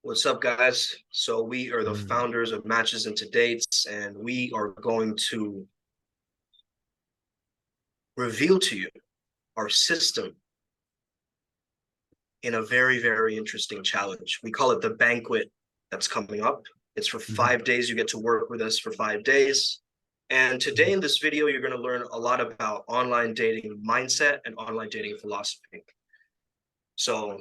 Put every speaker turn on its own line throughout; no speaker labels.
What's up, guys? So we are the
Mm,
founders of Matches into Dates, and we are going to reveal to you our system in a very, very interesting challenge. We call it the Banquet that's coming up. It's for
mhm,
5 days. You get to work with us for 5 days. And today
mhm,
in this video, you're going to learn a lot about online dating mindset and online dating philosophy. So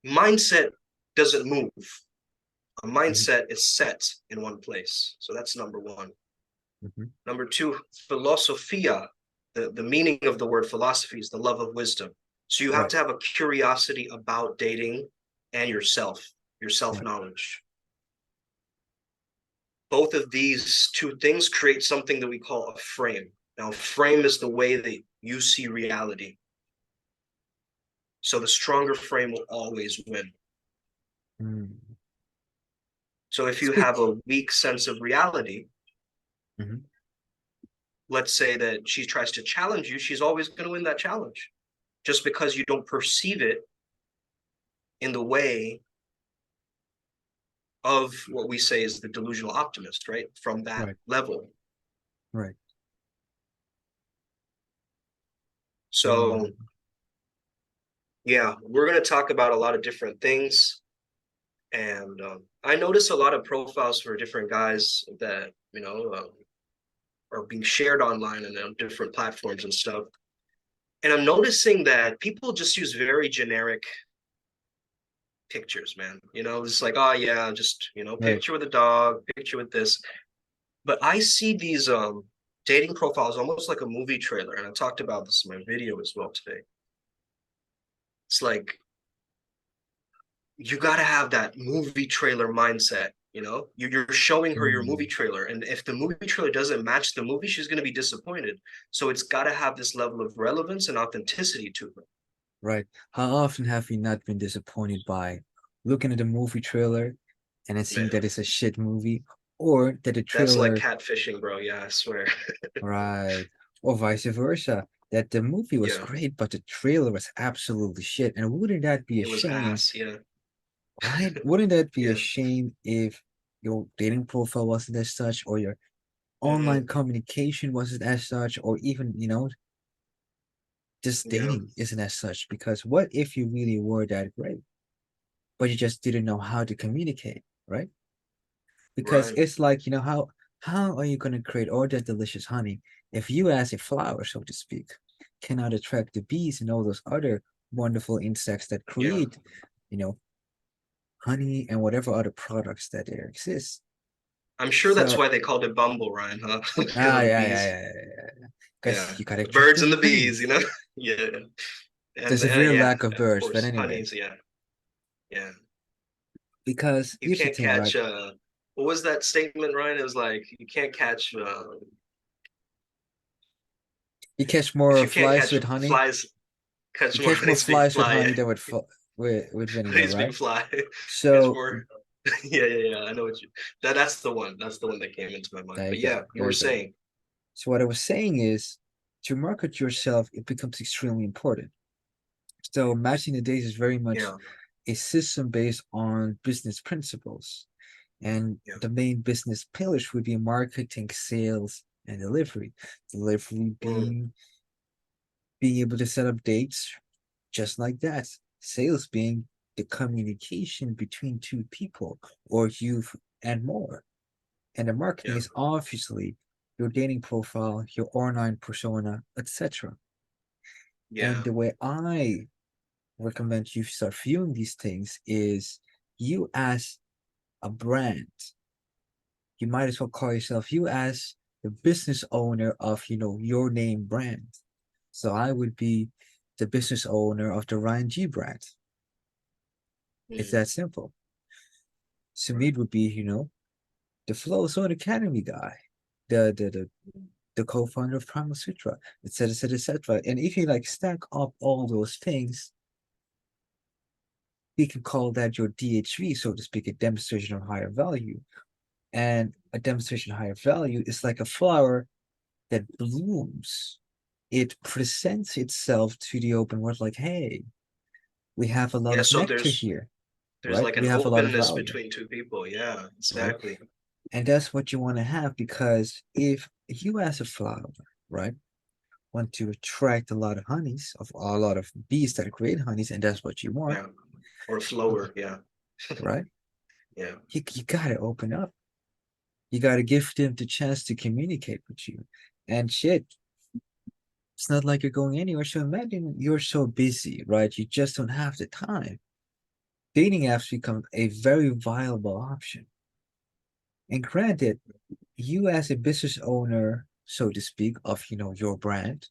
mindset doesn't move. A
mhm,
mindset is set in one place. So that's number one.
mhm.
Number two, philosophia. The meaning of the word philosophy is the love of wisdom. So you have
Right,
to have a curiosity about dating and yourself, your self
right.
knowledge. Both of these two things create something that we call a frame. Now, frame is the way that you see reality. So the stronger frame will always win.
Mm.
So if you have
Speak.
a weak sense of reality,
Mhm.
let's say that she tries to challenge you, she's always going to win that challenge just because you don't perceive it in the way of what we say is the delusional optimist, right? From that
Right,
level.
right.
So,
Mm,
yeah, we're going to talk about a lot of different things. And I notice a lot of profiles for different guys that, are being shared online and on different platforms and stuff. And I'm noticing that people just use very generic pictures, man. It's like, oh, yeah, just,
right.
picture with a dog, picture with this. But I see these dating profiles almost like a movie trailer, and I talked about this in my video as well today. It's like you got to have that movie trailer mindset. You're showing her your movie
Mm,
trailer, and if the movie trailer doesn't match the movie, she's going to be disappointed. So it's got to have this level of relevance and authenticity to it.
right. How often have we not been disappointed by looking at a movie trailer and then seeing
Man,
that it's a shit movie, or that the
that's like
trailer,
catfishing, bro. Yeah, I swear.
right, or vice versa, that the movie was
Yeah,
great, but the trailer was absolutely shit. And wouldn't that be a
it was
shame,
ass. Yeah,
right? Wouldn't that be a
yeah.
shame if your dating profile wasn't as such, or your online
Hmm.
communication wasn't as such, or even, just
Yeah,
dating isn't as such? Because what if you really were that great, but you just didn't know how to communicate, right? Because
right.
it's like, how are you going to create all that delicious honey if you, as a flower, so to speak, cannot attract the bees and all those other wonderful insects that
Yeah,
create, you know, honey and whatever other products that there exist?
I'm sure that's
So,
why they called it Bumble, Ryan, huh? Because
ah,
of the
yeah,
bees.
yeah, yeah, yeah.
Yeah,
Because you got to
the
attract
birds
the
and the
honey.
bees. Yeah, and
There's a real
yeah,
lack of
of
birds, but
course,
anyway,
honeys. Yeah, yeah.
because
You
here's the
can't
thing, right?
catch. What was that statement, Ryan? It was like you can't catch.
You catch
If
more
you can't
flies
catch
with honey.
flies, catch
You
more
catch more
honey's big
flies with
fly.
honey than with vinegar,
Honey's big
right?
fly. Catch
So
more. Yeah. I know what you. That's the one. That's the one that came into my mind.
there you
But
go.
yeah, you
There
were
you go.
saying.
So what I was saying is to market yourself, it becomes extremely important. So matching the days is very much
Yeah,
a system based on business principles. And
yeah.
the main business pillars would be marketing, sales, and delivery. Delivery
Mm,
being able to set up dates just like that. Sales being the communication between two people or you and more. And the marketing
yeah,
is obviously your dating profile, your online persona, etc. And
yeah,
the way I recommend you start viewing these things is you as a brand. You might as well call yourself you as the business owner of, your name brand. So I would be the business owner of the Ryan G brand. It's
mm,
that simple.
right.
Samid would be, the Flow Zone Academy guy, the the co-founder of Primal Sutra, etc., etc., etc. And if you like stack up all those things, we can call that your DHV, so to speak, a demonstration of higher value. And a demonstration of higher value is like a flower that blooms. It presents itself to the open world like, hey, we have a lot
Yeah.
of
So
nectar
there's
here.
There's
right?
like
We
an
have a lot of
openness
value,
between two people. Yeah,
right?
exactly.
And that's what you want to have, because if you as a flower, right, want to attract a lot of honeys, of a lot of bees that create honeys, and that's what you want,
Yeah. Or slower. Yeah.
right?
Yeah.
You gotta open up. You gotta give them the chance to communicate with you. And shit, it's not like you're going anywhere. So imagine you're so busy, right? You just don't have the time. Dating apps become a very viable option. And granted, you as a business owner, so to speak, of your brand,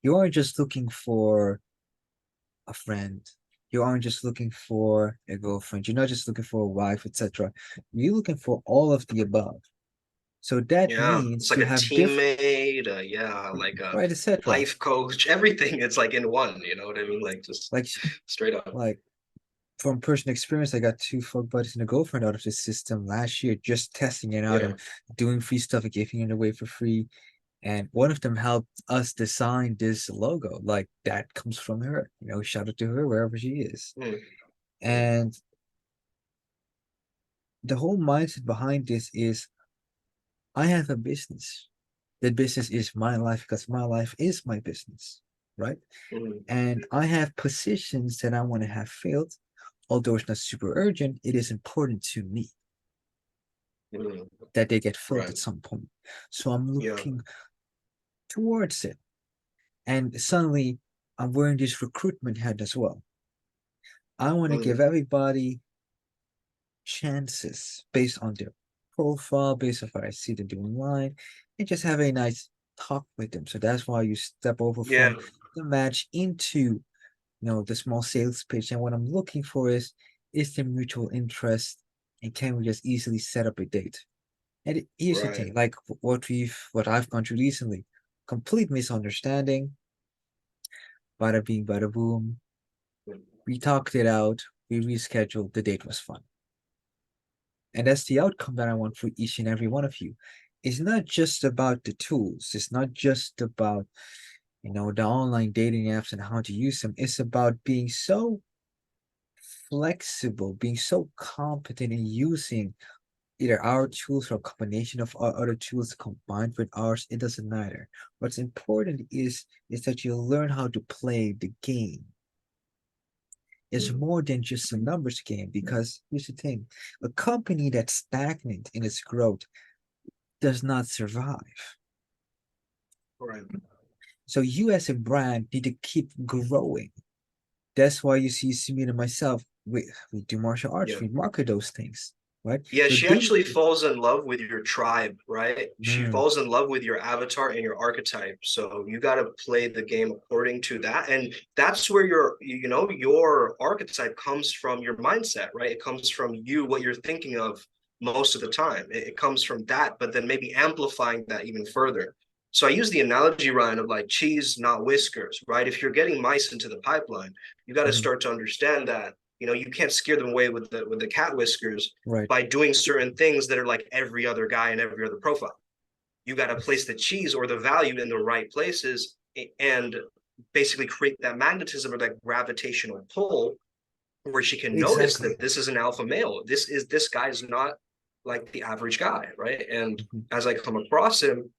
you aren't just looking for a friend. You aren't just looking for a girlfriend. You're not just looking for a wife, etc. You're looking for all of the above. So that
Yeah. It's
means
like
you
a
have different,
teammate. Yeah. Like a
right, etc.
life coach, everything. It's like in one, you know what I mean? Like just
Like,
straight up.
like from personal experience, I got two fuck buddies and a girlfriend out of this system last year, just testing it out
Yeah.
and doing free stuff and giving it away for free. And one of them helped us design this logo. Like that comes from her. Shout out to her wherever she is.
Mm, mm,
And the whole mindset behind this is I have a business. The business is my life because my life is my business, right?
mm,
And I have positions that I want to have filled. Although it's not super urgent, it is important to me
mm.
that they get filled at
Right.
some point. So I'm
Yeah.
looking towards it. And suddenly I'm wearing this recruitment hat as well. I want to give
Mm,
everybody chances based on their profile, based on what I see them do online, and just have a nice talk with them. So that's why you step over
yeah.
from the match into the small sales pitch. And what I'm looking for is the mutual interest, and can we just easily set up a date? And here's the
Right.
thing, like what I've gone through recently, complete misunderstanding, bada bing, bada boom.
Mm,
We talked it out, we rescheduled, the date was fun. And that's the outcome that I want for each and every one of you. It's not just about the tools. It's not just about, the online dating apps and how to use them. It's about being so flexible, being so competent in using either our tools or a combination of our other tools combined with ours. It doesn't matter. What's important is that you learn how to play the game. It's
mm.
more than just a numbers game, because here's the thing, a company that's stagnant in its growth does not survive.
Right.
So you as a brand need to keep growing. That's why you see Simeon and myself, we do martial arts,
Yeah.
we market those things, right?
Yeah,
The
she
big
actually falls in love with your tribe, right? She
mm,
falls in love with your avatar and your archetype. So you got to play the game according to that. And that's where your archetype comes from your mindset, right? It comes from you, what you're thinking of most of the time. It comes from that, but then maybe amplifying that even further. So I use the analogy, Ryan, of like cheese, not whiskers, right? If you're getting mice into the pipeline, you got to
mhm,
start to understand that you can't scare them away with the cat whiskers
right.
by doing certain things that are like every other guy and every other profile. You got to place the cheese or the value in the right places and basically create that magnetism or that gravitational pull where she can notice
Exactly.
that this is an alpha male. This guy's not like the average guy, right? And
Mhm,
as I come across him,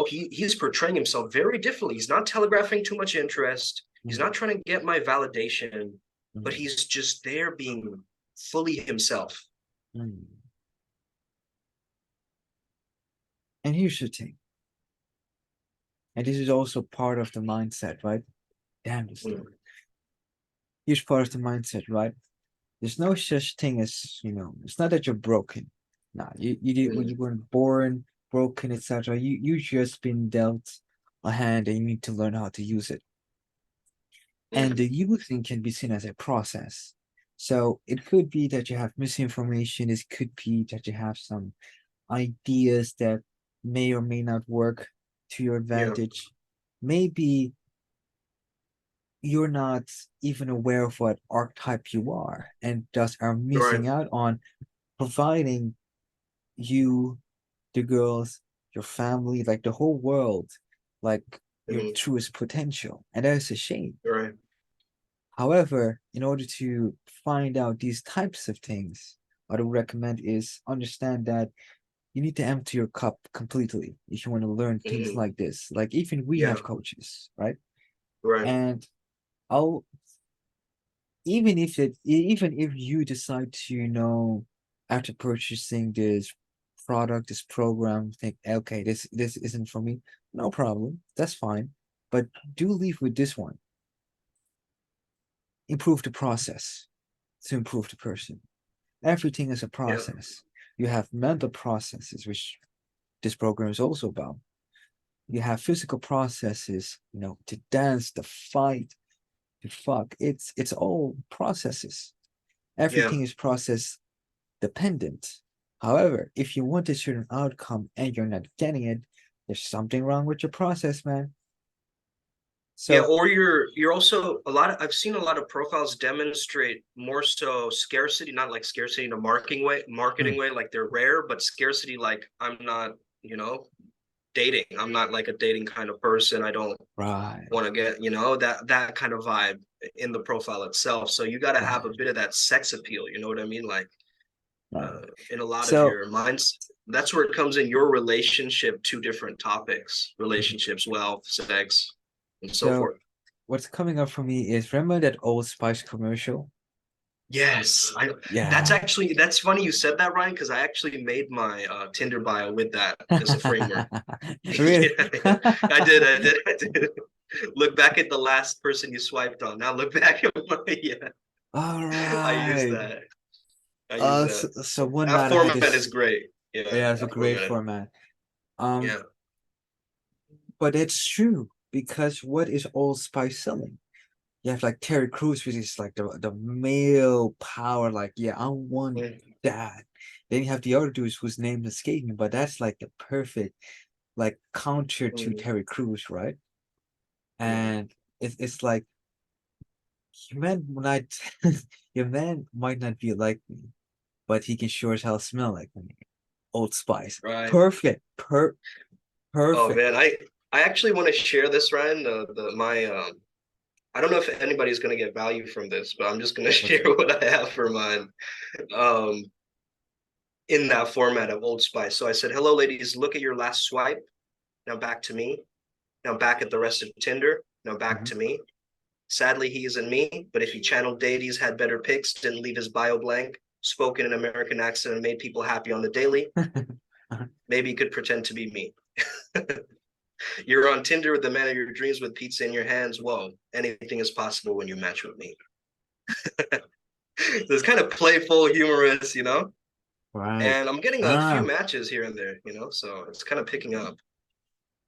he's portraying himself very differently. He's not telegraphing too much interest. He's
mhm,
not trying to get my validation, but
mhm,
he's just there being fully himself.
mhm. And here's the thing, and this is also part of the mindset, right? Damn this
Mm,
thing. Here's part of the mindset, right? There's no such thing as, it's not that you're broken. Nah, you
mm,
weren't born broken, etc. You just been dealt a hand and you need to learn how to use it. And
mm,
the using can be seen as a process. So it could be that you have misinformation, it could be that you have some ideas that may or may not work to your
yeah,
advantage. Maybe you're not even aware of what archetype you are, and thus are
right.
missing out on providing you, the girls, your family, like the whole world, like your
Mm,
truest potential. And that is a shame.
right.
However, in order to find out these types of things, what I would recommend is understand that you need to empty your cup completely if you want to learn things
Hmm.
like this. Like even we
Yeah.
have coaches, right?
Right.
And I'll even if you decide to, after purchasing this product, this program, think, okay, this isn't for me, no problem, that's fine. But do leave with this one. Improve the process to improve the person. Everything is a
Yeah.
process. You have mental processes, which this program is also about. You have physical processes, to dance, to fight, to fuck. It's all processes.
Yeah.
Everything is process dependent. However, if you want a certain outcome and you're not getting it, there's something wrong with your process, man.
Yeah,
So,
or you're also a lot of I've seen a lot of profiles demonstrate more so scarcity, not like scarcity in a
mm,
marketing way, like they're rare, but scarcity like I'm not, dating. I'm not like a dating kind of person. I don't
right,
want to get, that kind of vibe in the profile itself. So you got to have a
right,
bit of that sex appeal, you know what I mean? Like
right.
in a lot of
So,
your minds, that's where it comes in your relationship to different topics,
mhm.
relationships, wealth, sex, and so
So
forth.
what's coming up for me is, remember that Old Spice commercial?
Yes, I
Yeah.
that's funny you said that, Ryan, because I actually made my Tinder bio with that as a framework.
Really?
Yeah, yeah. I did. Look back at the last person you swiped on. Now look back at my yeah.
All
I use
right.
that. I use that.
So one
That
night I had
format is
this.
great. Yeah,
Yeah, it's a
that
great
format.
format. Um,
Yeah.
but it's true because what is Old Spice selling? You have like Terry Crews, which is like the male power, like, yeah, I want
Mm,
that. Then you have the other dudes whose name is escaping me, but that's like the perfect like counter to
mm,
Terry Crews, right?
mm.
And it's like your man might your man might not be like me, but he can sure as hell smell like me. Old Spice.
Right.
Perfect.
Oh
Perfect.
man, I actually want to share this, Ryan. The my I don't know if anybody's gonna get value from this, but I'm just gonna
What's
share
up?
what I have for mine. Um, in that format of Old Spice. So I said, "Hello, ladies. Look at your last swipe. Now back to me. Now back at the rest of Tinder. Now back
Mhm.
to me. Sadly, he isn't me. But if he channeled deities, had better pics, didn't leave his bio blank, spoken in an American accent, and made people happy on the daily, maybe he could pretend to be me." You're on Tinder with the man of your dreams with pizza in your hands. Whoa, anything is possible when you match with me. So it's kind of playful, humorous.
Right.
And I'm getting a few
Ah.
matches here and there, so it's kind of picking up.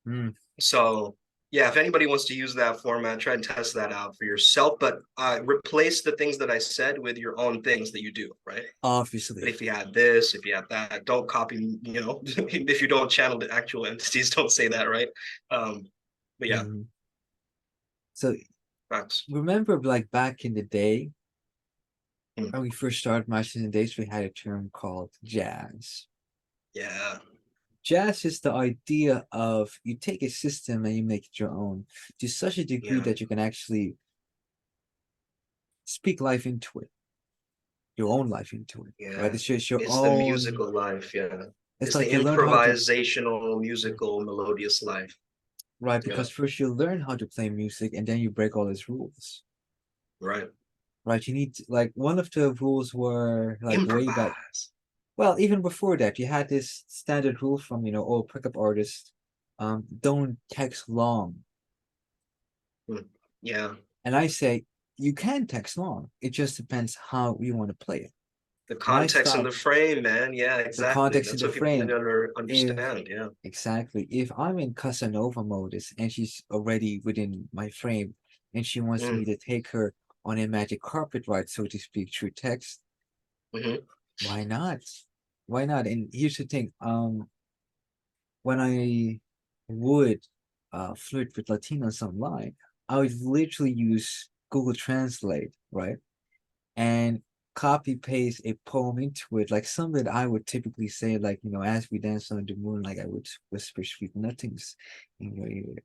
Mm,
So yeah, if anybody wants to use that format, try and test that out for yourself, but replace the things that I said with your own things that you do, right? But
obviously.
if you had this, if you had that, don't copy, if you don't channel the actual entities, don't say that, right? But yeah,
Mhm. So
facts.
remember, like back in the day
Mm.
when we first started matching the days, we had a term called jazz.
Yeah.
Jazz is the idea of you take a system and you make it your own to such a degree
Yeah.
that you can actually speak life into it, your own life into it, right?
Yeah.
It's just your
It's the
own.
musical life. Yeah.
It's
It's the
like you learn how to,
improvisational, musical, melodious life.
right?
Yeah.
Because first you learn how to play music and then you break all its rules,
Right.
right? You need to, like one of the rules were like way back.
Improvise.
Well, even before that, you had this standard rule from all pickup artists. Don't text long.
Mm. Yeah.
And I say you can text long. It just depends how you want to play it.
The
My
context and
style,
the frame, man. Yeah,
the
exactly.
context in
That's
the
what people need
frame.
to
If
understand. Yeah.
exactly, if I'm in Casanova modus and she's already within my frame and she wants me
Mm.
to take her on a magic carpet ride, so to speak, through text,
Hmm.
why not? Why not? And here's the thing, when I would flirt with Latinos online, I would literally use Google Translate, right? And copy paste a poem into it, like something that I would typically say, like, as we dance on the moon, like I would whisper sweet nothings in your ear.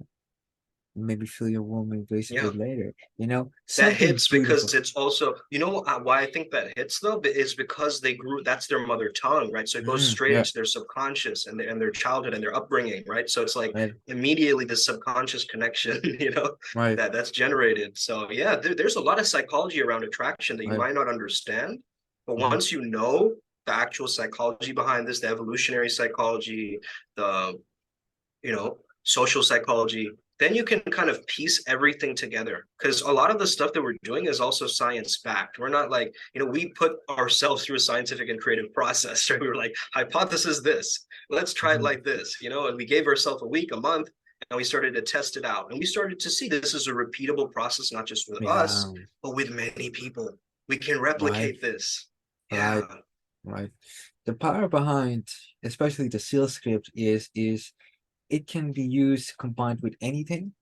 maybe feel your warm embrace a
Yeah.
bit later. You know,
That
something
hits
beautiful.
because it's also, why I think that hits though, is because that's their mother tongue, right? So it goes straight
Yeah,
into their subconscious and their childhood and their upbringing, right? So it's like
right,
immediately the subconscious connection,
right,
that's generated. So yeah, there's a lot of psychology around attraction that you
right.
might not understand, but
Mhm.
once you know the actual psychology behind this, the evolutionary psychology, the social psychology, then you can kind of piece everything together. Because a lot of the stuff that we're doing is also science backed. We're not like, we put ourselves through a scientific and creative process, right? We were like, hypothesis this, let's try it
Mhm.
like this, and we gave ourselves a week, a month, and we started to test it out. And we started to see this is a repeatable process, not just with us,
Yeah,
but with many people. We can
right,
replicate this.
right,
Yeah.
right. The power behind, especially the seal script, is it can be used combined with anything.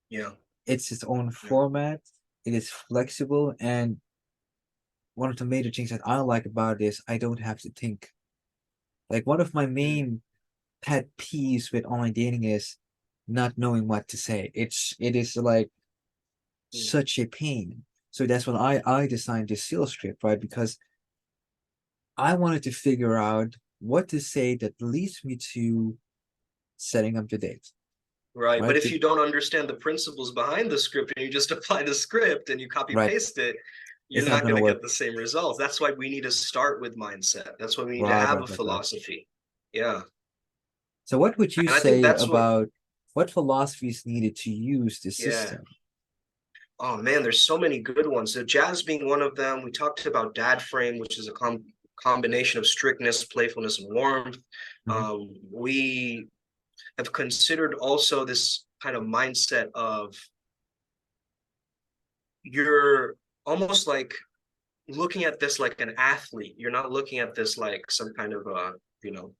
Yeah.
It's its own
Yeah.
format. It is flexible, and one of the major things that I like about it is I don't have to think. Like one of my
Mm.
main pet peeves with online dating is not knowing what to say. It is like
Mm.
such a pain. So that's when I designed this seal script, right? Because I wanted to figure out what to say that leads me to setting up the date,
Right. But
right?
if you don't understand the principles behind the script and you just apply the script and you copy
Right.
paste it, you're
It's not
not
gonna
going to
work.
get the same results. That's why we need to start with mindset. That's why we need to
Right,
have
right,
a
right, right.
philosophy. Yeah.
So what would you
And I think
say
that's what,
about what philosophies needed to use the
yeah.
system?
Oh man, there's so many good ones. So jazz being one of them. We talked about dad frame, which is a combination of strictness, playfulness, and warmth.
Mhm.
We have considered also this kind of mindset of you're almost like looking at this like an athlete. You're not looking at this like some kind of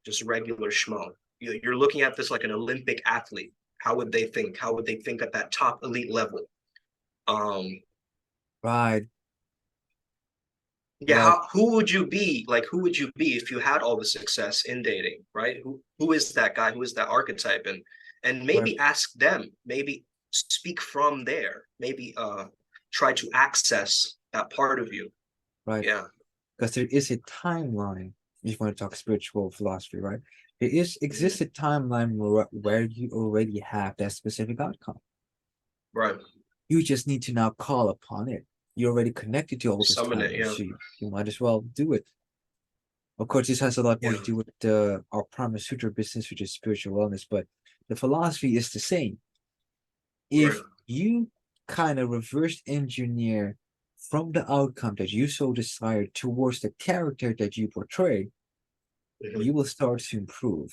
just regular schmo. You're looking at this like an Olympic athlete. How would they think? How would they think at that top elite level? Um,
Right,
yeah,
right,
who would you be? Like who would you be if you had all the success in dating, right? Who is that guy? Who is that archetype? And
right,
maybe ask them, maybe speak from there, maybe try to access that part of you.
right.
Yeah.
Because there is a timeline, if you want to talk spiritual philosophy, right? There is
Mhm.
exists a timeline where you already have that specific outcome.
Right.
You just need to now call upon it. You're already connected to all this
Summon it,
timeline,
yeah.
so you might as well do it. Of course, this has a lot more
Yeah.
to do with our Primal Sutra business, which is spiritual wellness, but the philosophy is the same.
Right.
If you kind of reverse engineer from the outcome that you so desire towards the character that you portray,
Mhm.
you will start to improve.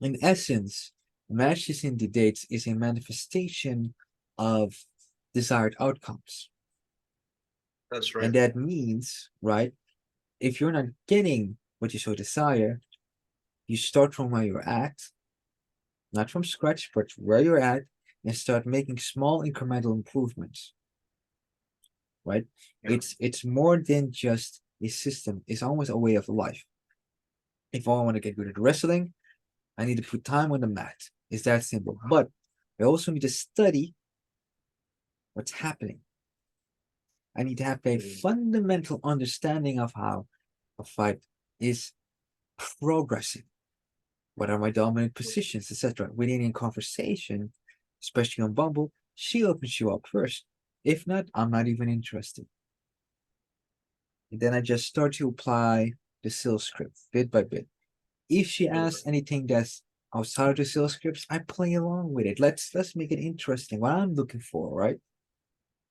In essence, matches in the dates is a manifestation of desired outcomes.
That's
And
right.
that means, right, if you're not getting what you so desire, you start from where you're at, not from scratch, but where you're at, and start making small incremental improvements, right?
Yeah.
It's more than just a system, it's almost a way of life. If I want to get good at wrestling, I need to put time on the mat. It's that simple. But I also need to study what's happening. I need to have a
Mhm.
fundamental understanding of how a fight is progressing. What are my dominant positions, etc. Within a conversation, especially on Bumble, she opens you up first. If not, I'm not even interested. And then I just start to apply the sales script bit by bit. If she asks anything that's outside of the sales scripts, I play along with it. Let's make it interesting. What I'm looking for, right?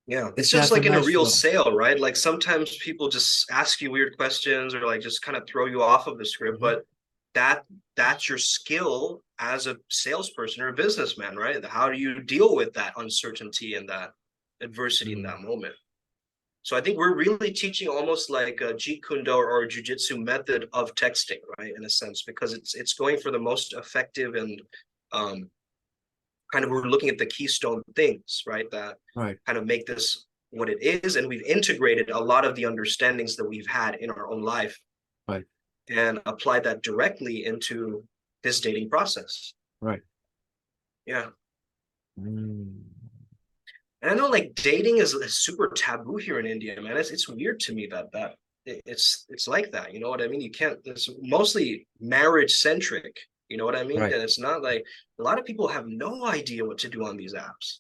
Yeah.
Is
It's
to
just
have a
like in a
nice
real
flow.
sale, right? Like sometimes people just ask you weird questions or like just kind of throw you off of the script,
Mhm.
but that that's your skill as a salesperson or a businessman, right? How do you deal with that uncertainty and that adversity in
Mm.
that moment? So I think we're really teaching almost like a Jeet Kune Do or a jujitsu method of texting, right? In a sense, because it's going for the most effective and um, kind of we're looking at the keystone things, right? That
Right,
kind of make this what it is. And we've integrated a lot of the understandings that we've had in our own life
right,
and applied that directly into this dating process.
right.
Yeah.
Mm,
And I know like dating is super taboo here in India, man. It's weird to me that it's like that. You know what I mean? You can't. It's mostly marriage centric. You know what I mean?
right.
And it's not like a lot of people have no idea what to do on these apps.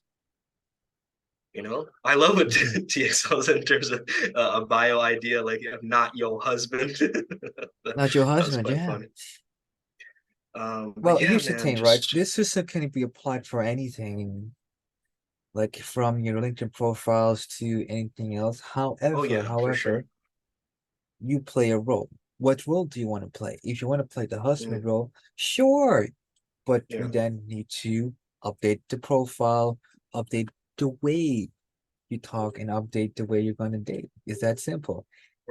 You know, I love what
Mhm.
TXL says in terms of a bio idea, like not your husband. that,
Not your
that was
husband,
quite
yeah.
funny. But
Well,
yeah,
here's the
man,
thing, right?
just
This system can be applied for anything, like from your LinkedIn profiles to anything else.
oh
However,
yeah, for sure.
you play a role. What role do you want to play? If you want to play the husband
Mm,
role, sure, but we
yeah,
then need to update the profile, update the way you talk, and update the way you're going to date. It's that simple.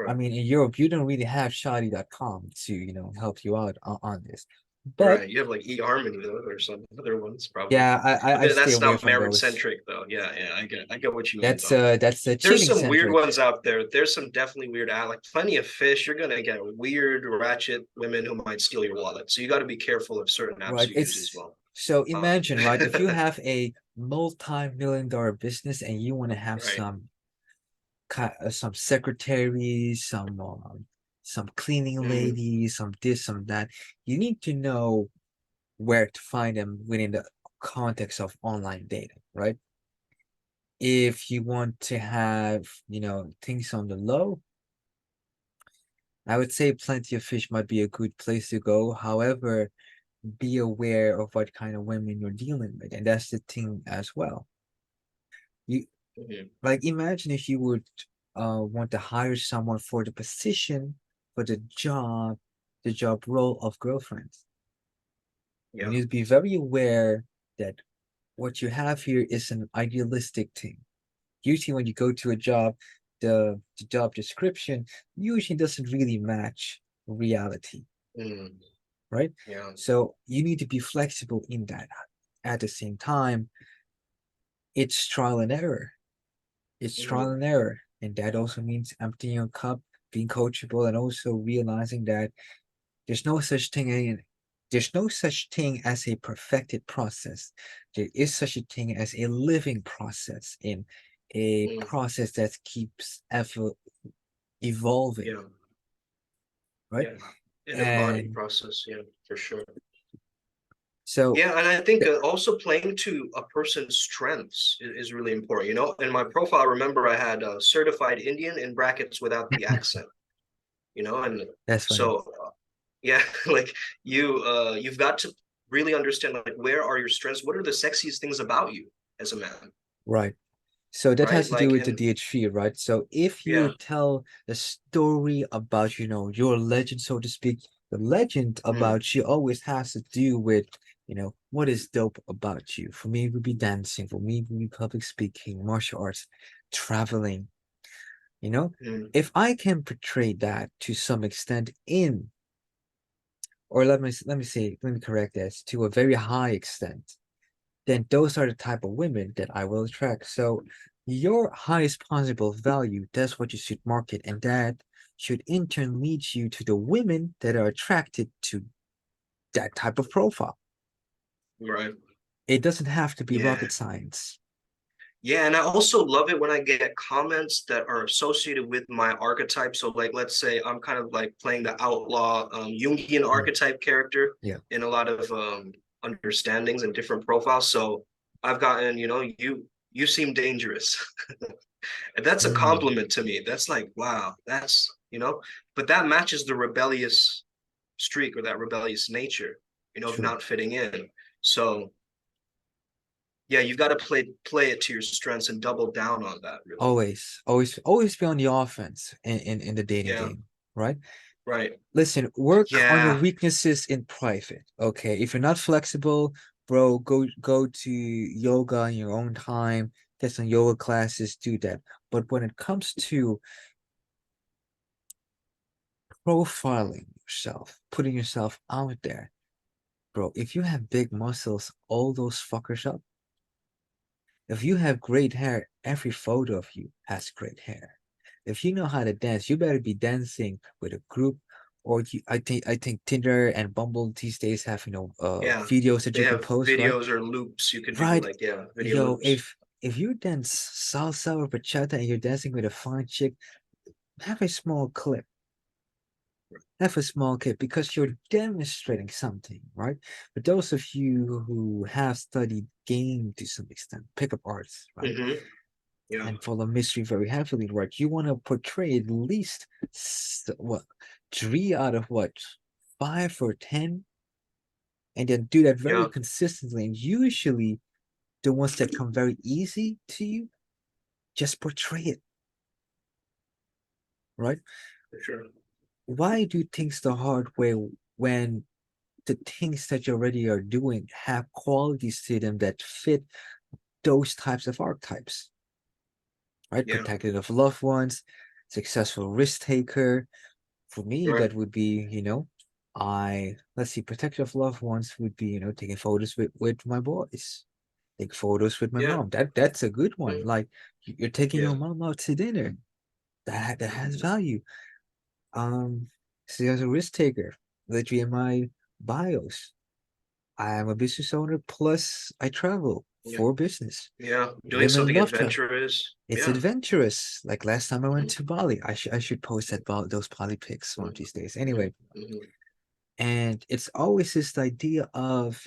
I
right,
mean, in Europe, you don't really have shoddy.com to, help you out on this. But
right. You have like eHarmony though, or some other ones probably.
yeah,
But
I stay
that's
away
not
from
marriage
those.
centric though. Yeah, yeah, I get what you mean though.
That's
There's
cheating
some weird
centric,
ones out there. There's some definitely weird like plenty of fish. You're gonna get weird ratchet women who might steal your wallet. So you got to be careful of certain apps
right?
you use as
It's
well.
so
Um,
imagine, right? If you have a multi-million-dollar business and you want to have
right.
some secretaries, some cleaning
Mm,
ladies, some this, some that, you need to know where to find them within the context of online dating, right? If you want to have, things on the low, I would say Plenty of Fish might be a good place to go. However, be aware of what kind of women you're dealing with, and that's the thing as well. You
mhm.
like imagine if you would want to hire someone for the position, for the job role of girlfriends. You
Yeah.
need to be very aware that what you have here is an idealistic thing. Usually when you go to a job, the job description usually doesn't really match reality,
Mm,
right?
yeah.
So you need to be flexible in that. At the same time, it's trial and error. It's trial
Mm,
and error. And that also means emptying your cup, being coachable, and also realizing that there's no such thing there's no such thing as a perfected process. There is such a thing as a living process in a
mm,
process that keeps evolving,
yeah.
right?
Yeah. An embodied
And
process. Yeah, for sure.
so
Yeah, and I think
th-
also playing to a person's strengths is really important. You know, in my profile, remember I had certified Indian in brackets without the accent. You know, and
that's funny,
so yeah, like you've got to really understand like where are your strengths, what are the sexiest things about you as a man,
right? So that has
right?
to do
Like
with the
and
DHV, right? So if you
yeah,
would tell a story about, your legend, so to speak, the legend
mm,
about you always has to do with, what is dope about you. For me, it would be dancing. For me, it would be public speaking, martial arts, traveling, you know?
mm,
If I can portray that to some extent or let me correct this, to a very high extent, then those are the type of women that I will attract. So your highest possible value, that's what you should market, and that should in turn lead you to the women that are attracted to that type of profile.
right.
It doesn't have to be
Yeah.
rocket science.
Yeah, and I also love it when I get comments that are associated with my archetype. So, like, let's say I'm kind of like playing the outlaw Jungian
Mm,
archetype character
yeah.
in a lot of understandings and different profiles. So, I've gotten, you seem dangerous, and that's a
Mm,
compliment to me. That's like, wow, but that matches the rebellious streak or that rebellious nature, of
true.
not fitting in. So yeah, you've got to play it to your strengths and double down on that, really.
Always be on the offense in the dating
Yeah,
game, right?
right.
Listen, work on your
Yeah.
weaknesses in private. Okay. If you're not flexible, bro, go to yoga in your own time, get some yoga classes, do that. But when it comes to profiling yourself, putting yourself out there, bro, if you have big muscles, all those fuckers up. If you have great hair, every photo of you has great hair. If you know how to dance, you better be dancing with a group or I think Tinder and Bumble these days have
Yeah,
videos that
they
you can
have
post, right?
videos or loops. You can do
Right.
like, yeah, video
Yo,
loops.
if you dance salsa or bachata and you're dancing with a fine chick, have a small clip. Have a small clip because you're demonstrating something, right? But those of you who have studied game to some extent, pickup arts, right?
Yeah,
And follow mystery very heavily, right? You want to portray at least what 3 out of 5 or 10, and then do that very
yeah,
consistently. And usually, the ones that come very easy to you, just portray it, right?
for sure.
Why do things the hard way when the things that you already are doing have qualities to them that fit those types of archetypes, right?
Yeah,
Protected of loved ones, successful risk taker. For me,
right.
that would be, let's see, protective of loved ones would be, taking photos with my boys, take photos with my
Yeah,
mom. That's a good one.
mm,
Like you're taking
yeah,
your mom out to dinner. That has value. So as a risk taker, literally in my bios, I am a business owner plus I travel
yeah,
for business.
yeah. Doing
Women
something
love travel.
adventurous.
It's
Yeah.
adventurous. Like last time I went
Mm,
to Bali, I should post those Bali pics one of these days.
mm,
Anyway,
mm,
and it's always this idea of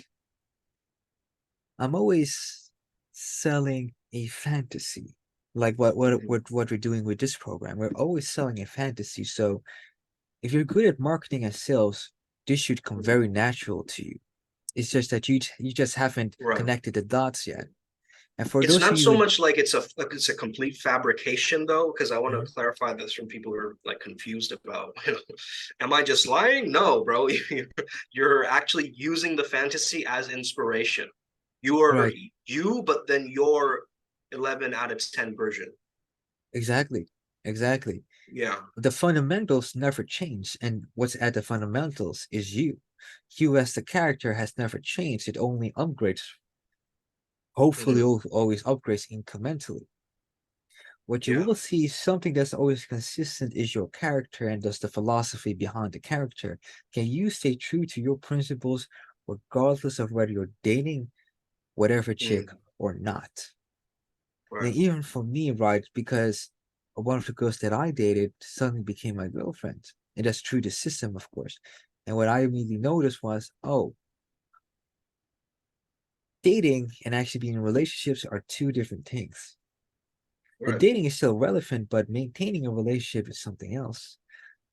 I'm always selling a fantasy. Like what we're doing with this program. We're always selling a fantasy. So if you're good at marketing and sales, this should come
mm.
very natural to you. It's just that you just haven't
Right.
connected the dots yet. And for
It's
those of
not
you
so
with
much like it's a complete fabrication though, because I want
Mhm.
to clarify this from people who are like confused about, am I just lying? No, bro. You're actually using the fantasy as inspiration. You are
Right,
you, but then your 11 out of 10 version.
exactly, exactly.
Yeah.
The fundamentals never change, and what's at the fundamentals is you. You as the character has never changed. It only upgrades. Hopefully,
Hmm.
always upgrades incrementally. What you
Yeah.
will see, something that's always consistent is your character and thus the philosophy behind the character. Can you stay true to your principles regardless of whether you're dating whatever chick
Mm.
or not? And
Right.
even for me, right, because one of the girls that I dated suddenly became my girlfriend. And that's through the system, of course. And what I immediately noticed was, oh, dating and actually being in relationships are two different things. The
Right.
dating is still relevant, but maintaining a relationship is something else.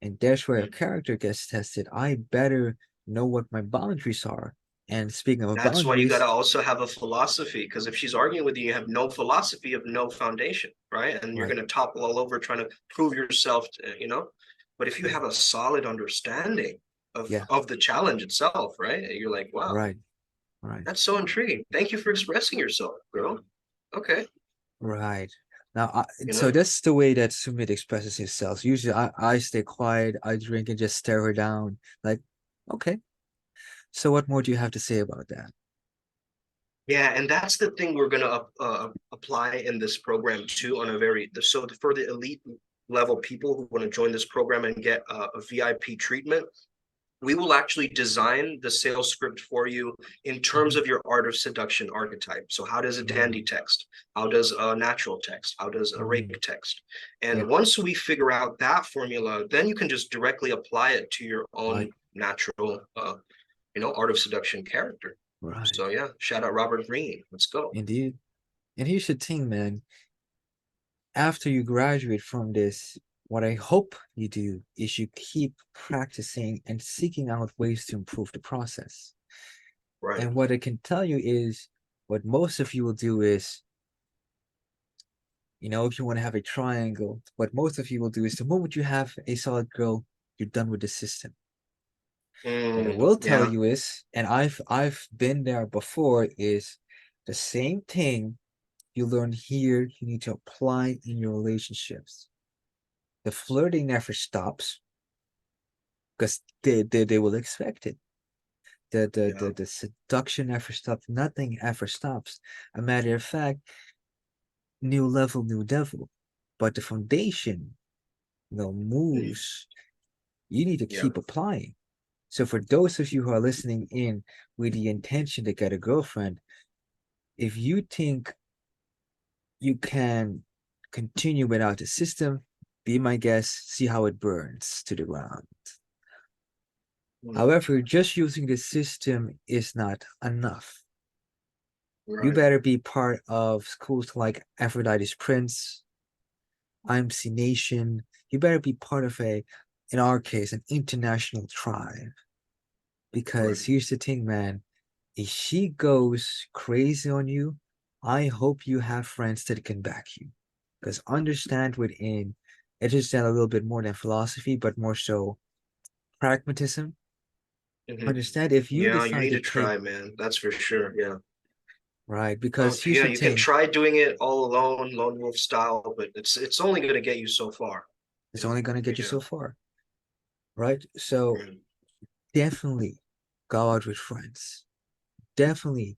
And that's where a
Mm.
character gets tested. I better know what my boundaries are. And speaking of
That's why you got to
boundaries,
also have a philosophy, because if she's arguing with you, you have no philosophy, you have no foundation, right? And you're
right,
going to topple all over trying to prove yourself, to. But if you have a solid understanding of
yeah,
of the challenge itself, right? You're like, wow,
right, right.
that's so intriguing. Thank you for expressing yourself, girl. Okay,
Right. Now,
you
so
know.
that's the way that Sumit expresses himself. Usually, I stay quiet, I drink and just stare her down. Like, okay. So, what more do you have to say about that?
Yeah, and that's the thing we're going to apply in this program too on a so for the elite level people who want to join this program and get a VIP treatment, we will actually design the sales script for you in terms
Mhm.
of your art of seduction archetype. So how does a dandy
Mm,
text? How does a natural text? How does a
mm,
rake text?
yep.
And once we figure out that formula, then you can just directly apply it to your
Right.
own natural, art of seduction character.
Right.
So yeah, shout out Robert Greene. Let's go.
Indeed. And here's the thing, man. After you graduate from this, what I hope you do is you keep practicing and seeking out ways to improve the process.
Right.
And what I can tell you is what most of you will do is if you want to have a triangle, what most of you will do is the moment you have a solid girl, you're done with the system. What I will tell
Yeah.
you is, and I've been there before, is the same thing you learn here, you need to apply in your relationships. The flirting never stops because they will expect it. The, the
Yeah.
the the seduction never stops. Nothing ever stops. A matter of fact, new level, new devil. But the foundation,
Mm.
moves. You need to
Yeah.
keep applying. So for those of you who are listening in with the intention to get a girlfriend, if you think you can continue without the system, be my guest, see how it burns to the ground.
Mm,
However, just using the system is not enough. You
right.
better be part of schools like Aphrodite's Prince, IMC Nation. You better be part of in our case, an international tribe.
Right.
Because here's the thing, man. If she goes crazy on you, I hope you have friends that can back you. Because it is a little bit more than philosophy, but more so pragmatism.
Hmm.
Understand if you
Yeah, you
decide
need
to
to
take
try, man. That's for sure. Yeah.
right, because here's
Yeah,
the
you can
thing,
try doing it all alone, lone wolf style, but it's only gonna get you so far.
it's only gonna get you
Yeah.
so far, right? So
Mm,
definitely go out with friends. Definitely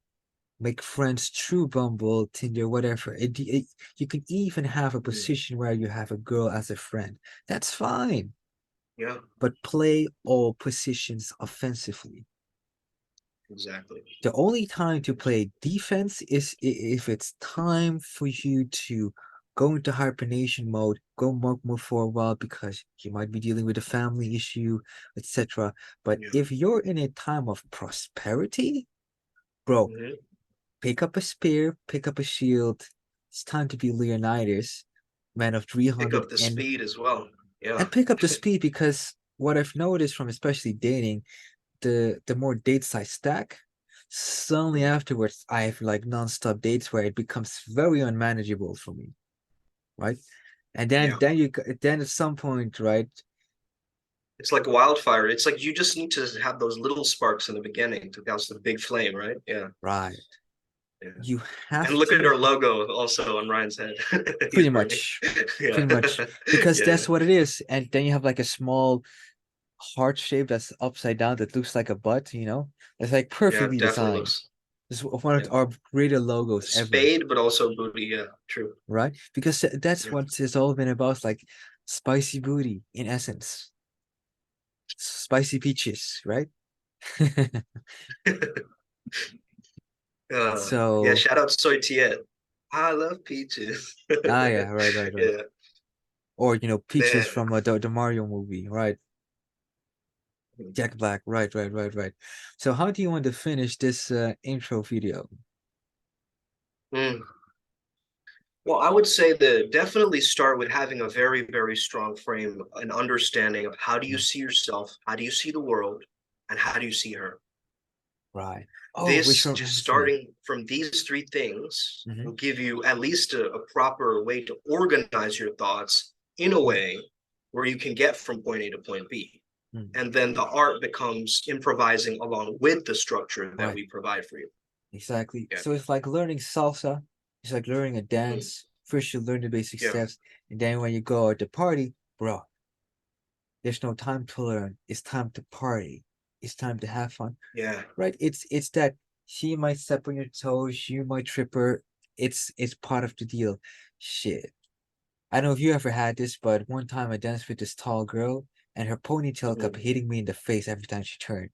make friends through Bumble, Tinder, whatever. You can even have a
mm.
position where you have a girl as a friend. That's fine.
Yeah,
But play all positions offensively.
exactly.
The only time to play defense is if it's time for you to go into hibernation mode, go monk mode for a while because you might be dealing with a family issue, etc. But
Yeah.
if you're in a time of prosperity, bro,
Hmm.
pick up a spear, pick up a shield. It's time to be Leonidas, man of
Pick
300,
up the speed as well. Yeah.
and pick up the speed because what I've noticed from especially dating, the more dates I stack, suddenly
Mm.
afterwards I have like non-stop dates where it becomes very unmanageable for me, right? And
Yeah.
then at some point, right?
It's like wildfire. It's like you just need to have those little sparks in the beginning to cause the big flame, right? Yeah.
Right.
Yeah.
You
And
have
look at
to
our logo also on Ryan's head. He's
pretty
burning.
much,
Yeah.
pretty much, because
Yeah.
that's what it is. And then you have like a small heart shape that's upside down that looks like a butt. It's like
Yeah.
perfectly
Definitely
designed.
looks.
It's one of
Yeah.
our greater
A
logos ever,
spade, but also booty. Yeah. True.
right? Because that's
Yeah.
what it's all been about, like spicy booty in essence, spicy peaches, right?
Yeah.
So,
Shout out Soy Tiet. I love peaches.
yeah, right.
Yeah.
Or peaches
Man.
from the Mario movie, right? Jack Black, right. So, how do you want to finish this intro video?
Mm. Well, I would say that definitely start with having a very, very strong frame and understanding of how do you
Mm,
see yourself, how do you see the world, and how do you see her.
right. Oh, which
This, just
reminds me.
starting from these three things,
Hmm.
will give you at least a proper way to organize your thoughts in a way where you can get from point A to point B.
Mm,
And then the art becomes improvising along with the structure that
right.
we provide for you.
Exactly.
Yeah.
So it's like learning salsa. It's like learning a
Mhm.
dance. First, you learn the basic
Yeah.
steps, and then when you go out to party, bro, there's no time to learn. It's time to party. It's time to have fun,
Yeah.
right? It's that she might step on your toes, you might trip her. It's part of the deal. Shit. I don't know if you ever had this, but one time I danced with this tall girl, and her ponytail kept
Mhm.
hitting me in the face every time she turned.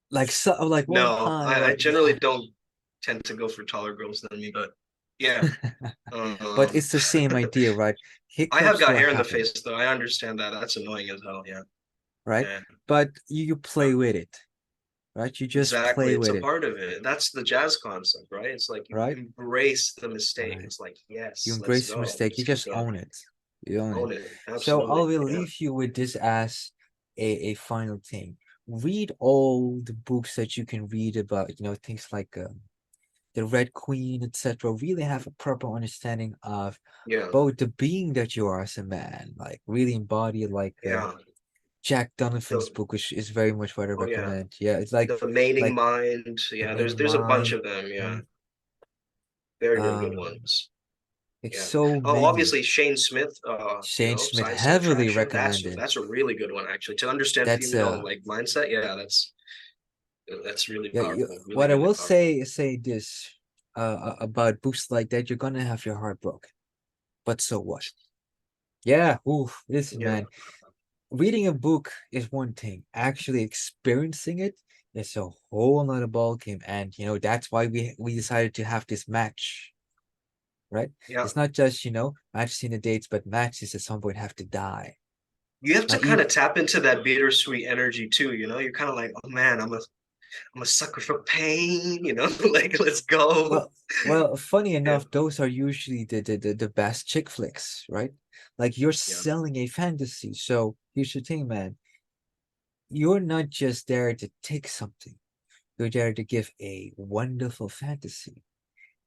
Like one
No,
time,
I
like yeah.
generally don't tend to go for taller girls than me, but yeah.
But
Um,
it's the same idea, right?
I have
Hiccups
got
will
hair in the
happen,
face though. I understand that. That's annoying as hell. Yeah.
right?
Yeah.
But you
Yeah.
play with it, right? You just
Exactly.
play
It's
with
a
it,
part of it. That's the jazz concept, right? It's like you
right?
embrace the mistake.
Right.
It's like,
You
yes, let's
embrace the
go.
mistake, you
Just keep
just
going.
own it. You own it.
Own it.
So I
Absolutely.
will
Yeah.
leave you with this as a final thing. Read all the books that you can read about, things like the Red Queen, etc. Really have a proper understanding of
Yeah.
both the being that you are as a man, like really embody like
Yeah.
Jack Donovan's
The
book, which is very much what I
oh yeah.
recommend. Yeah, it's like
The mating
like
mind.
the
Yeah,
main
there's a bunch
mind.
of them. Yeah.
Mhm.
Very, very good
Um,
ones.
it's
Yeah.
so
Oh,
many.
obviously Shane Smith,
Shane Smith
Science of
heavily
Attraction.
recommended.
That's a really good one actually. To understand
That's
female like mindset, yeah, that's really
yeah.
powerful. Really,
What I
really
will
powerful.
say this about books like that, you're gonna have your heart broken. But so what? Yeah. Ooh, listen,
Yeah.
man. reading a book is one thing. Actually experiencing it is a whole nother ball game. And that's why we decided to have this match, right?
Yeah.
It's not just matches in the dates, but matches at some point have to die.
You have to
Not
kind
even
of tap into that bittersweet energy too, you know? You're kind of like, oh man, I'm a sucker for pain, you know? Like, let's go.
well funny
Yeah,
enough, those are usually the best chick flicks, right? Like you're
yeah,
selling a fantasy. So here's the thing, man. You're not just there to take something. You're there to give a wonderful fantasy.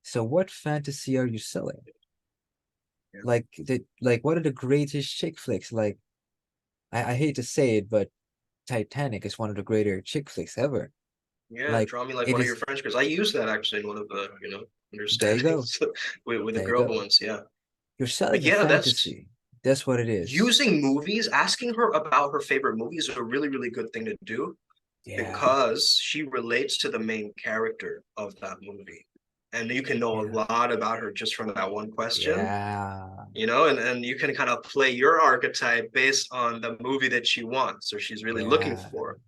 So what fantasy are you selling?
yeah.
Like what are the greatest chick flicks? Like I hate to say it, but Titanic is one of the greater chick flicks ever.
Yeah,
Like
draw me like
it
one of your
is.
French girls. I use that actually in one of the,
There you go.
understandings with the
There you
girl
go.
ones. Yeah.
You're
But
selling a
yeah, that's
fantasy. That's what it is.
using movies, asking her about her favorite movies is a really, really good thing to do
Yeah.
because she relates to the main character of that movie. And you can know a
Yeah.
lot about her just from that one question,
Yeah.
and you can kind of play your archetype based on the movie that she wants or she's really looking
Yeah.
for.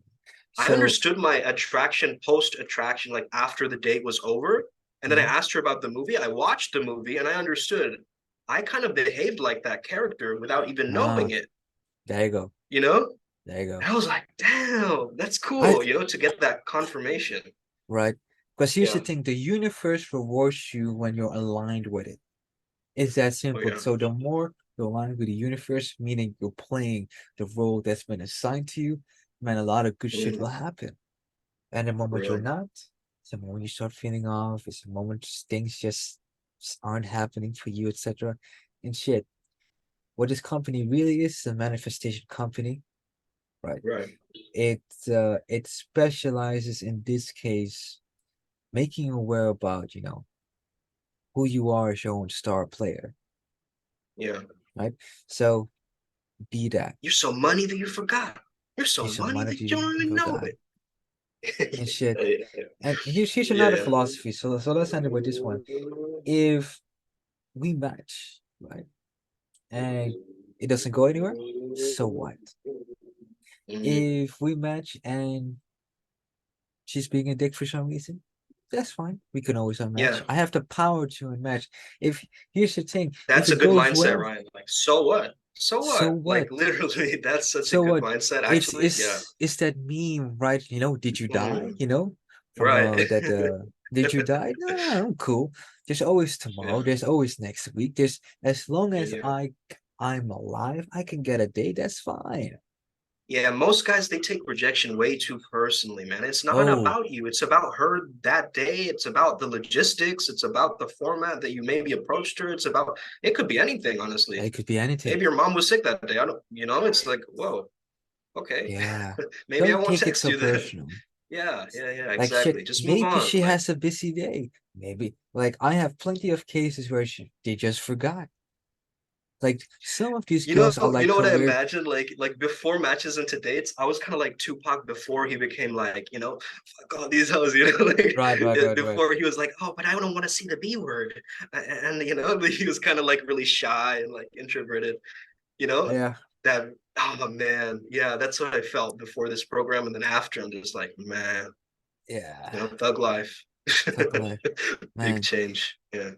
I
So,
understood my attraction post attraction, like after the date was over. And then I
mhm,
asked her about the movie. I watched the movie and I understood I kind of behaved like that character without even
ah,
knowing it,
there you go.
you know?
There you go.
And I was like, damn, that's
I
cool, to get that confirmation.
right. Because here's the
Yeah.
thing, the universe rewards you when you're aligned with it. It's that
Oh,
simple.
yeah.
So the more you're aligned with the universe, meaning you're playing the role that's been assigned to you, man, a lot of good shit will
Mm,
happen. And the
for
moment you're
real.
not, it's the moment you start feeling off, it's the moment things just aren't happening for you, etc. And shit. What this company really is a manifestation company, right?
Right.
It specializes in this case making you aware about, who you are as your own star player,
Yeah.
right? So be that.
You're so money that you forgot. You're so
Use some
money
money
that
to
you don't even
go
know
God and
it.
shit.
Yeah.
And here's
Yeah.
another
Yeah.
philosophy. So let's end it with this one. If we match, right, and it doesn't go anywhere, so what?
Mhm.
If we match and she's being a dick for some reason, that's fine. We can always unmatch.
Yeah.
I have the power to unmatch. If here's the thing, if
That's a
it
good
goes
mindset,
well,
Ryan. Like, so what? So
so
what? Like,
what?
literally, that's such a
So
good
what?
mindset,
It's
actually. Yeah.
is is that meme, right? Did you die?
Mhm.
From
Right.
that did you die? No, no, I'm cool. There's always tomorrow.
Yeah.
There's always next week. There's as long as
Yeah.
I'm alive, I can get a date. That's fine.
Yeah. Most guys, they take rejection way too personally, man. It's not
Oh,
about you. It's about her that day. It's about the logistics. It's about the format that you maybe approached her. It could be anything, honestly.
it could be anything.
Maybe your mom was sick that day. I don't, it's like, whoa, okay.
Yeah.
Maybe I
Don't
won't
take it
text
so
you then.
personal.
Yeah, yeah, yeah,
Like shit,
exactly. Just move
maybe
on.
she
Like,
has a busy day. Maybe like I have plenty of cases where they just forgot. Like some of these girls are
you
like
know what I
career.
imagine? Like before matches into dates, I was kind of like Tupac before he became like, fuck all these hoes, like
Right, right, right, right.
before he was like, oh, but I don't want to see the B word. And he was kind of like really shy and like introverted, you know?
Yeah,
That oh man, yeah, that's what I felt before this program. And then after I'm just like, man,
yeah.
thug life.
Thug life,
Big
man.
change. Yeah.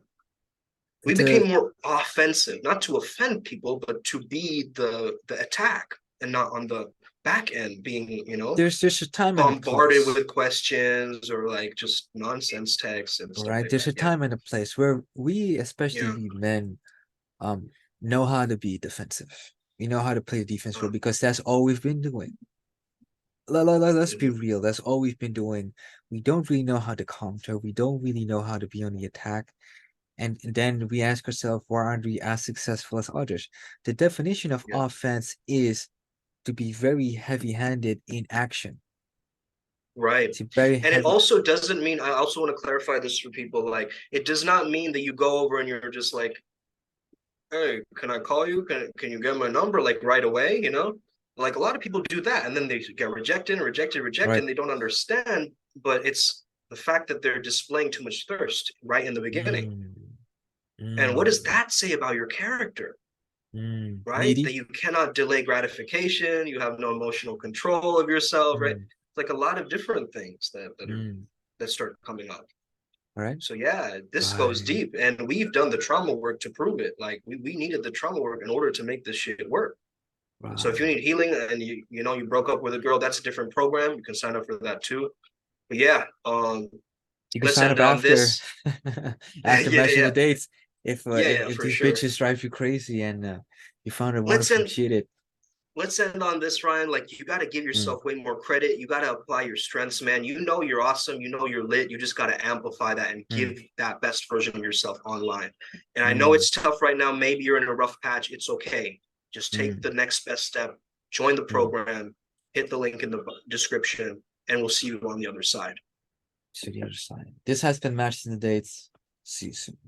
We
The
became more offensive, not to offend people, but to be the attack and not on the back end being,
there's a time and a
bombarded
place,
with questions or like just nonsense texts and stuff
right?
like
There's
that.
a
Yeah.
time and a place where we, especially
Yeah.
we men, um, know how to be defensive. We know how to play the defense role
Uh,
because that's all we've been doing. Let's be
mhm.
real. That's all we've been doing. We don't really know how to counter. We don't really know how to be on the attack. And then we ask ourselves, why aren't we as successful as others? The definition of
Yeah.
offense is to be very heavy-handed in action.
Right.
To very
And it
heavy,
also doesn't mean, I also want to clarify this for people, like it does not mean that you go over and you're just like, hey, can I call you? Can you get my number like right away? Like a lot of people do that and then they get rejected,
right?
and they don't understand. But it's the fact that they're displaying too much thirst right in the beginning.
Mm,
And what does
mm.
that say about your character? right? That
Needy.
you cannot delay gratification, you have no emotional control of yourself, right?
Mm,
Like a lot of different things
mm.
that start coming up.
All right.
So yeah, this goes
Right.
deep, and we've done the trauma work to prove it. Like we needed the trauma work in order to make this shit work. So if you
Right.
need healing and you broke up with a girl, that's a different program. You can sign up for that too. But yeah,
You can
let's
sign
end
up
it on
after
this.
after
Yeah,
matching the
yeah,
dates. If
yeah,
if
for
these
sure.
bitches drive you crazy and you found that one
Let's
of them
end
cheated.
let's end on this, Ryan. Like you got to give
Mm,
yourself way more credit. You got to apply your strengths, man. You know you're awesome. You know you're lit. You just got to amplify that and
mm,
give that best version of yourself online. And I know
mm,
it's tough right now. Maybe you're in a rough patch. It's okay. Just take
mm,
the next best step. Join the
mm.
program. Hit the link in the description, and we'll see you on the other side.
To the other side. This has been Matching the Dates. See you soon.